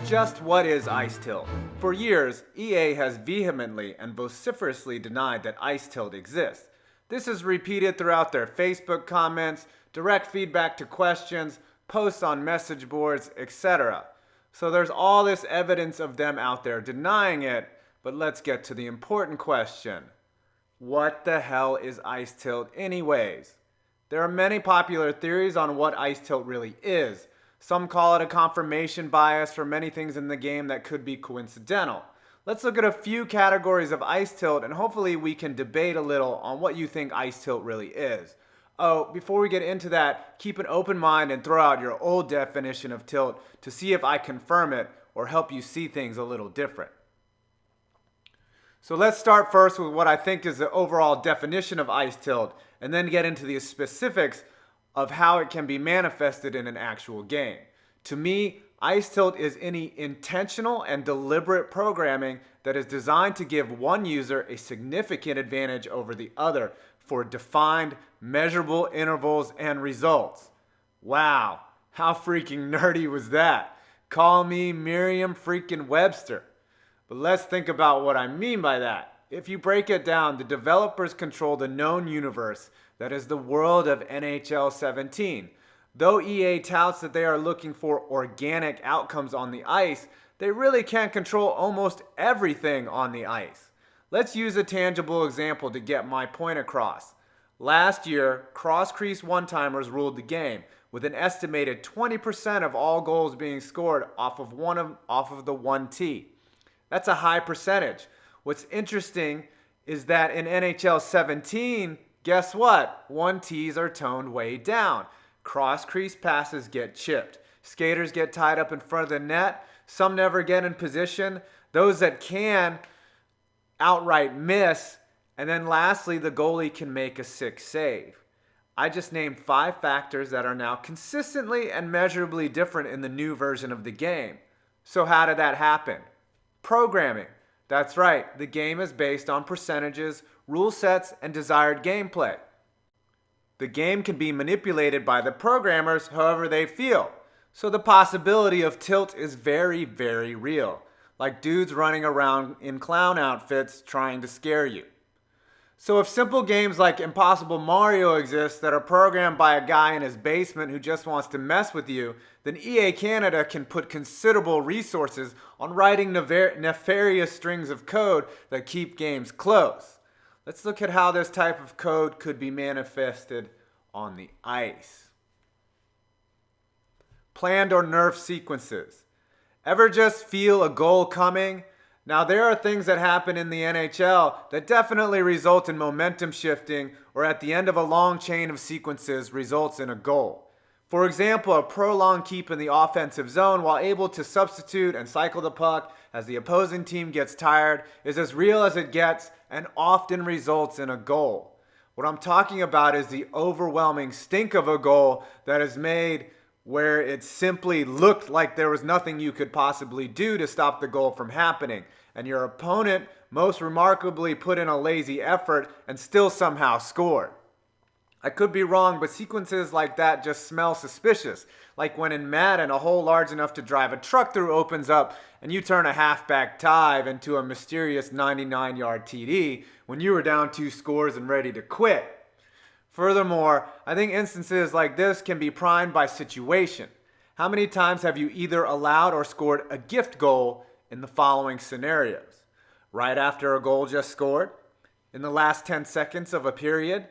just what is Ice Tilt? For years, EA has vehemently and vociferously denied that Ice Tilt exists. This is repeated throughout their Facebook comments, direct feedback to questions, posts on message boards, etc. So there's all this evidence of them out there denying it, but let's get to the important question. What the hell is Ice Tilt anyways? There are many popular theories on what Ice Tilt really is. Some call it a confirmation bias for many things in the game that could be coincidental. Let's look at a few categories of Ice Tilt and hopefully we can debate a little on what you think Ice Tilt really is. Oh, before we get into that, keep an open mind and throw out your old definition of tilt to see if I confirm it or help you see things a little different. So let's start first with what I think is the overall definition of Ice Tilt and then get into the specifics of how it can be manifested in an actual game. To me, Ice Tilt is any intentional and deliberate programming that is designed to give one user a significant advantage over the other for defined, measurable intervals and results. Wow, how freaking nerdy was that? Call me Merriam freaking Webster. But let's think about what I mean by that. If you break it down, the developers control the known universe that is the world of NHL 17. Though EA touts that they are looking for organic outcomes on the ice, they really can't control almost everything on the ice. Let's use a tangible example to get my point across. Last year, cross-crease one-timers ruled the game, with an estimated 20% of all goals being scored off of the 1T. That's a high percentage. What's interesting is that in NHL 17, guess what? 1Ts are toned way down. Cross-crease passes get chipped. Skaters get tied up in front of the net. Some never get in position. Those that can outright miss. And then lastly, the goalie can make a sick save. I just named 5 factors that are now consistently and measurably different in the new version of the game. So how did that happen? Programming. That's right, the game is based on percentages, rule sets, and desired gameplay. The game can be manipulated by the programmers however they feel. So the possibility of tilt is very, very real. Like dudes running around in clown outfits trying to scare you. So if simple games like Impossible Mario exist that are programmed by a guy in his basement who just wants to mess with you, then EA Canada can put considerable resources on writing nefarious strings of code that keep games close. Let's look at how this type of code could be manifested on the ice. Planned or nerf sequences. Ever just feel a goal coming? Now there are things that happen in the NHL that definitely result in momentum shifting or at the end of a long chain of sequences results in a goal. For example, a prolonged keep in the offensive zone while able to substitute and cycle the puck as the opposing team gets tired is as real as it gets and often results in a goal. What I'm talking about is the overwhelming stink of a goal that is made where it simply looked like there was nothing you could possibly do to stop the goal from happening, and your opponent most remarkably put in a lazy effort and still somehow scored. I could be wrong, but sequences like that just smell suspicious, like when in Madden a hole large enough to drive a truck through opens up and you turn a halfback dive into a mysterious 99-yard TD when you were down 2 scores and ready to quit. Furthermore, I think instances like this can be primed by situation. How many times have you either allowed or scored a gift goal in the following scenarios? Right after a goal just scored? In the last 10 seconds of a period?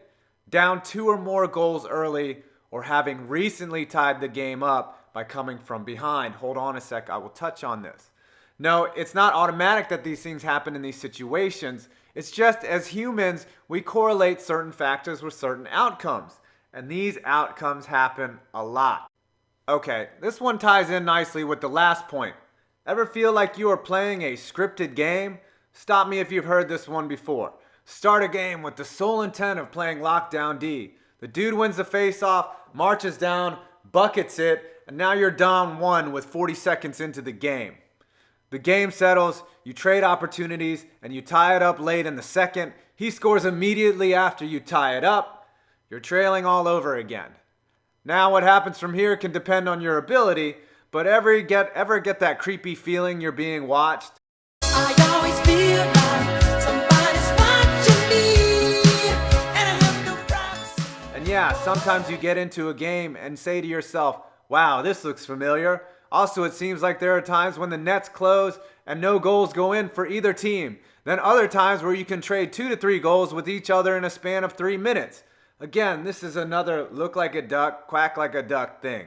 Down 2 or more goals early, or having recently tied the game up by coming from behind? Hold on a sec, I will touch on this. No, it's not automatic that these things happen in these situations. It's just as humans, we correlate certain factors with certain outcomes. And these outcomes happen a lot. Okay, this one ties in nicely with the last point. Ever feel like you are playing a scripted game? Stop me if you've heard this one before. Start a game with the sole intent of playing Lockdown D. The dude wins the face-off, marches down, buckets it, and now you're down 1 with 40 seconds into the game. The game settles, you trade opportunities, and you tie it up late in the second. He scores immediately after you tie it up. You're trailing all over again. Now what happens from here can depend on your ability, But ever get that creepy feeling you're being watched? I always feel like somebody's watching me, and I have no privacy. And yeah, sometimes you get into a game and say to yourself, wow, this looks familiar. Also, it seems like there are times when the nets close and no goals go in for either team. Then other times where you can trade 2 to 3 goals with each other in a span of 3 minutes. Again, this is another look like a duck, quack like a duck thing.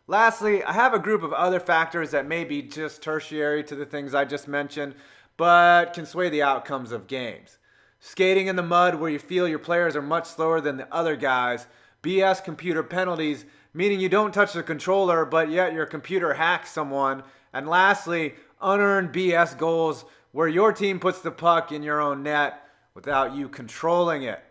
Lastly, I have a group of other factors that may be just tertiary to the things I just mentioned, but can sway the outcomes of games. Skating in the mud where you feel your players are much slower than the other guys. BS computer penalties, meaning you don't touch the controller, but yet your computer hacks someone. And lastly, unearned BS goals where your team puts the puck in your own net without you controlling it.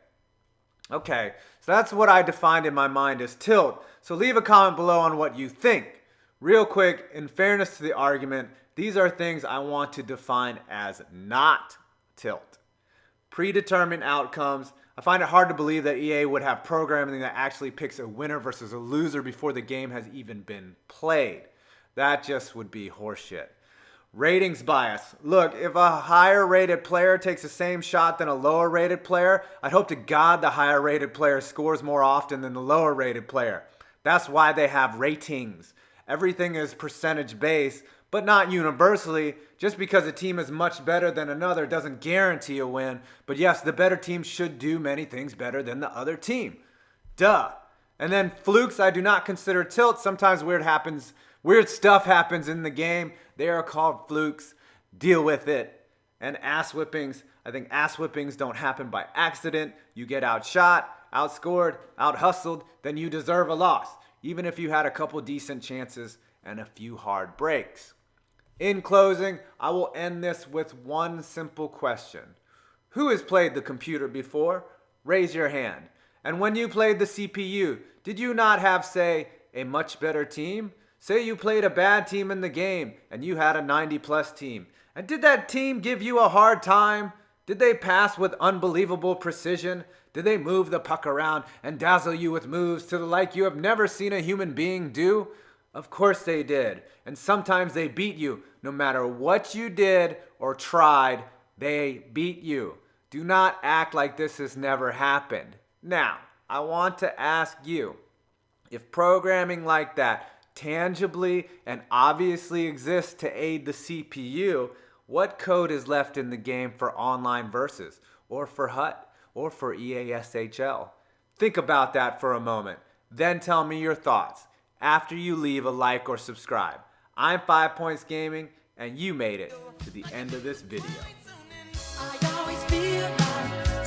Okay, so that's what I defined in my mind as tilt. So leave a comment below on what you think. Real quick, in fairness to the argument, these are things I want to define as not tilt. Predetermined outcomes. I find it hard to believe that EA would have programming that actually picks a winner versus a loser before the game has even been played. That just would be horseshit. Ratings bias. Look, if a higher rated player takes the same shot than a lower rated player, I'd hope to God the higher rated player scores more often than the lower rated player. That's why they have ratings. Everything is percentage based, but not universally. Just because a team is much better than another doesn't guarantee a win. But yes, the better team should do many things better than the other team. Duh. And then flukes I do not consider tilt. Sometimes weird stuff happens in the game. They are called flukes. Deal with it. And ass whippings. I think ass whippings don't happen by accident. You get outshot, outscored, out-hustled, then you deserve a loss. Even if you had a couple decent chances and a few hard breaks. In closing, I will end this with one simple question. Who has played the computer before? Raise your hand. And when you played the CPU, did you not have, say, a much better team? Say you played a bad team in the game and you had a 90+ team. And did that team give you a hard time? Did they pass with unbelievable precision? Did they move the puck around and dazzle you with moves to the like you have never seen a human being do? Of course they did. And sometimes they beat you. No matter what you did or tried, they beat you. Do not act like this has never happened. Now, I want to ask you, if programming like that tangibly and obviously exists to aid the CPU, what code is left in the game for online versus, or for HUT, or for EASHL? Think about that for a moment. Then tell me your thoughts after you leave a like or subscribe. I'm 5 Points Gaming, and you made it to the end of this video. I always feel like